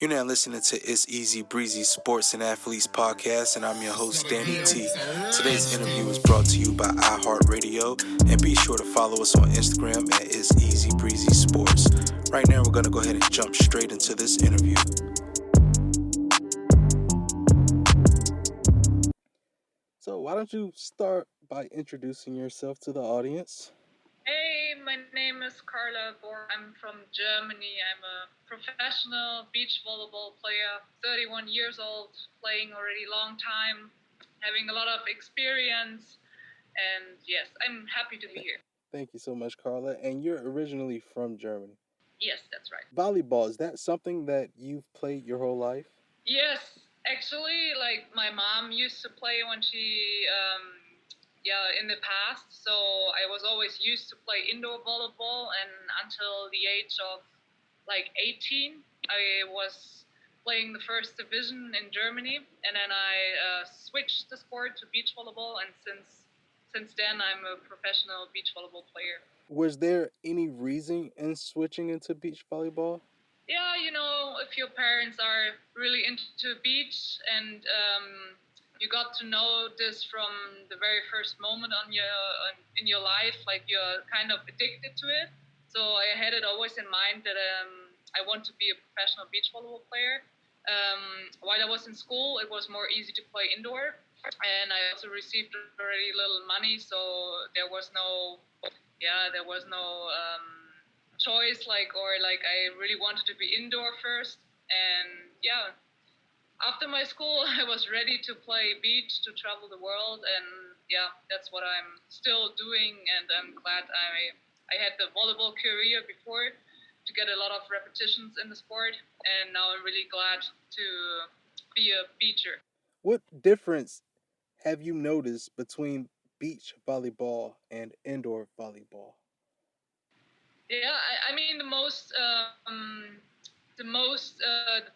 You're now listening to It's Easy Breezy Sports and Athletes Podcast, and I'm your host, Danny T. Today's interview is brought to you by iHeartRadio, and be sure to follow us on Instagram at It's Easy Breezy Sports. Right now, we're going to go ahead and jump straight into this interview. So, why don't you start by introducing yourself to the audience? Hey, my name is Karla Borger. I'm from Germany. I'm a professional beach volleyball player, 31 years old, playing already long time, having a lot of experience, and yes, I'm happy to be here. Thank you so much, Karla. And you're originally from Germany. Yes, that's right. Volleyball, is that something that you've played your whole life? Yes, actually, like my mom used to play when she, in the past. So I was always used to play indoor volleyball, and until the age of like 18, I was playing the first division in Germany, and then I switched the sport to beach volleyball, and since then I'm a professional beach volleyball player. Was there any reason in switching into beach volleyball? Yeah, if your parents are really into beach and you got to know this from the very first moment in your life, like you're kind of addicted to it. So I had it always in mind that I want to be a professional beach volleyball player. While I was in school, it was more easy to play indoor, and I also received already little money, so there was no choice, like I really wanted to be indoor first. And yeah, after my school I was ready to play beach, to travel the world, and yeah, that's what I'm still doing. And I'm glad I had the volleyball career before to get a lot of repetitions in the sport, and now I'm really glad to be a beacher. What difference have you noticed between beach volleyball and indoor volleyball? Yeah, I mean the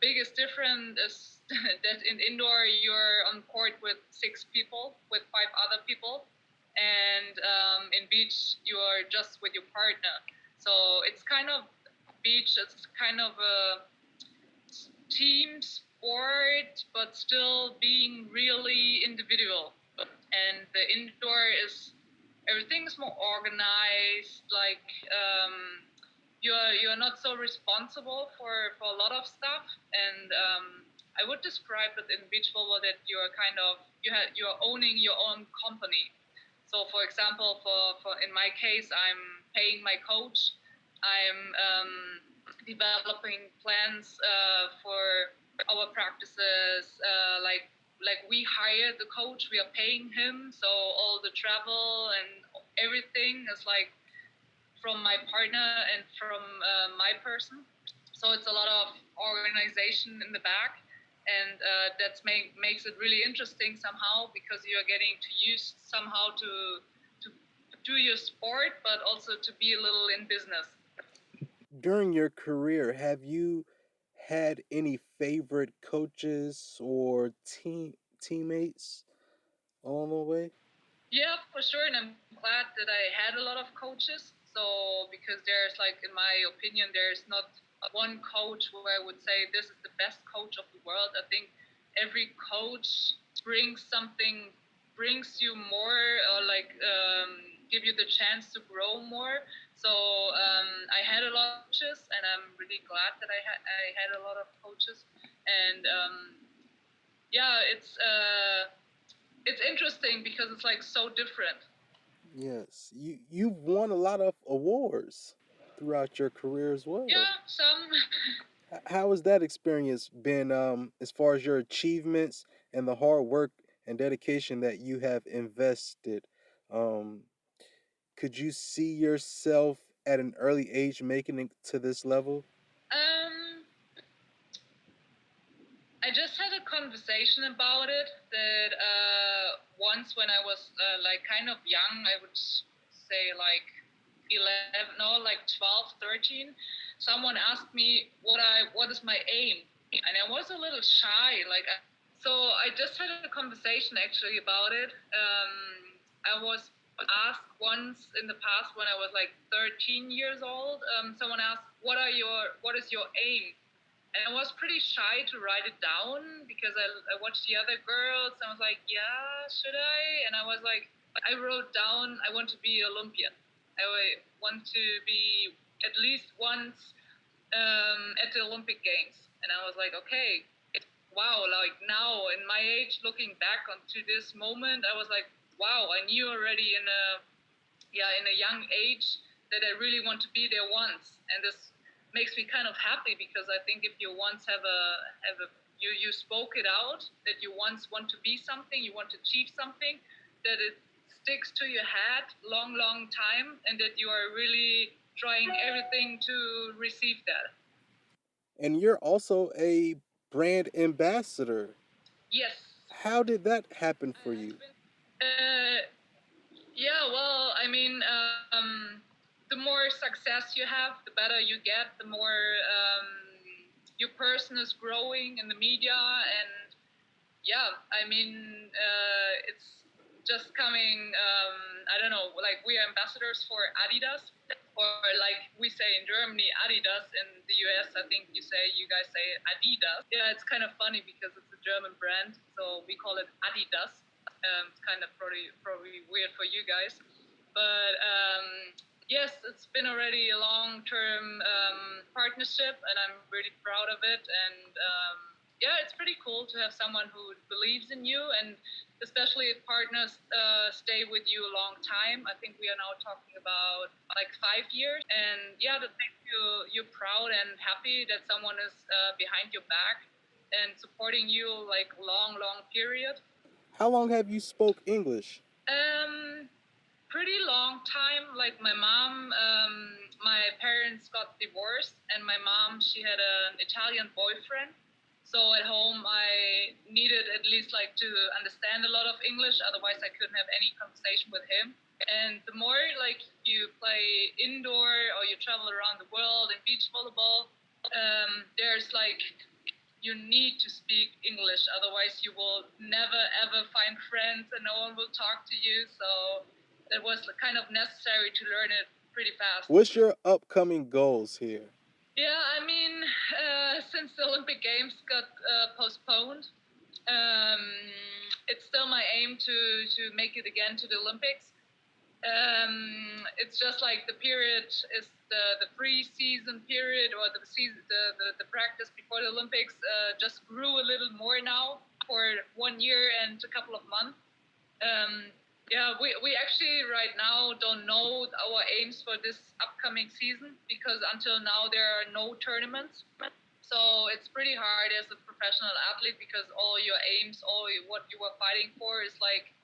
biggest difference is that in indoor you're on court with 6 people, with 5 other people, and in beach you are just with your partner. So it's kind of beach. It's kind of a team sport, but still being really individual. And the indoor is everything's more organized. Like you're not so responsible for a lot of stuff. And I would describe it in beach volleyball that you're owning your own company. So, for example, for in my case, I'm paying my coach. I'm developing plans for our practices. Like we hire the coach, we are paying him, so all the travel and everything is like from my partner and from my person. So it's a lot of organization in the back, and makes it really interesting somehow, because you are getting to use somehow to do your sport, but also to be a little in business. During your career, have you had any favorite coaches or teammates along the way? Yeah, for sure, and I'm glad that I had a lot of coaches. So because there's like, in my opinion, there's not one coach where I would say this is the best coach of the world. I think every coach brings something, brings you more, or like give you the chance to grow more. So I had a lot of coaches, and I'm really glad that I had a lot of coaches, and yeah, it's interesting because it's like so different. Yes, you've won a lot of awards throughout your career as well. Yeah, some. How has that experience been as far as your achievements and the hard work and dedication that you have invested? Um, could you see yourself at an early age making it to this level? um, I just had a conversation about it that once when I was like kind of young, I would say like 11, no, like 12, 13. Someone asked me what is my aim, and I was a little shy. So I just had a conversation actually about it. I was asked once in the past when I was like 13 years old. Someone asked, what is your aim?" And I was pretty shy to write it down because I watched the other girls and I was like, yeah, should I? And I was like, I wrote down, I want to be Olympian. I want to be at least once at the Olympic Games. And I was like, okay, wow, like now in my age, looking back onto this moment, I was like, wow, I knew already in a young age that I really want to be there once. And this makes me kind of happy because I think if you once you spoke it out that you once want to be something, you want to achieve something, that it sticks to your head long time, and that you are really trying everything to receive that. And you're also a brand ambassador. Yes. How did that happen for you? Yeah, well, I mean, the more success you have, the better you get, the more your person is growing in the media. And yeah, I mean, it's just coming, I don't know, like we are ambassadors for Adidas, or like we say in Germany, Adidas. In the US, I think you guys say Adidas. Yeah, it's kind of funny because it's a German brand, so we call it Adidas. It's kind of probably weird for you guys, but yes, it's been already a long-term partnership, and I'm really proud of it. And yeah, it's pretty cool to have someone who believes in you, and especially if partners stay with you a long time. I think we are now talking about like 5 years, and yeah, that makes you're proud and happy that someone is behind your back and supporting you like long period. How long have you spoke English? Um, Pretty long time. Like my parents got divorced, and my mom, she had an Italian boyfriend. So at home, I needed at least like to understand a lot of English. Otherwise, I couldn't have any conversation with him. And the more like you play indoor or you travel around the world in beach volleyball, there's like you need to speak English. Otherwise, you will never ever find friends, and no one will talk to you. So it was kind of necessary to learn it pretty fast. What's your upcoming goals here? Yeah, I mean, since the Olympic Games got postponed, um, it's still my aim to make it again to the Olympics. It's just like the period is the pre-season period, or the season, the practice before the Olympics just grew a little more now for 1 year and a couple of months. Yeah, we actually right now don't know our aims for this upcoming season because until now there are no tournaments. So it's pretty hard as a professional athlete because all your aims, what you were fighting for is like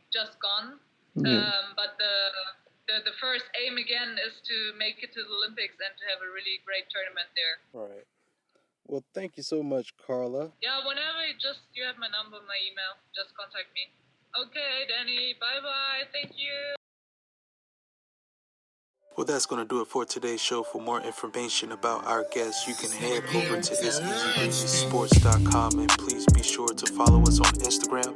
just gone. But the first aim again is to make it to the Olympics and to have a really great tournament there. Right. Well, thank you so much, Karla. Yeah, whenever you have my number, my email, just contact me. Okay, Danny, bye-bye. Thank you. Well, that's going to do it for today's show. For more information about our guests, you can head over to itseasybreezysports.com, and please be sure to follow us on Instagram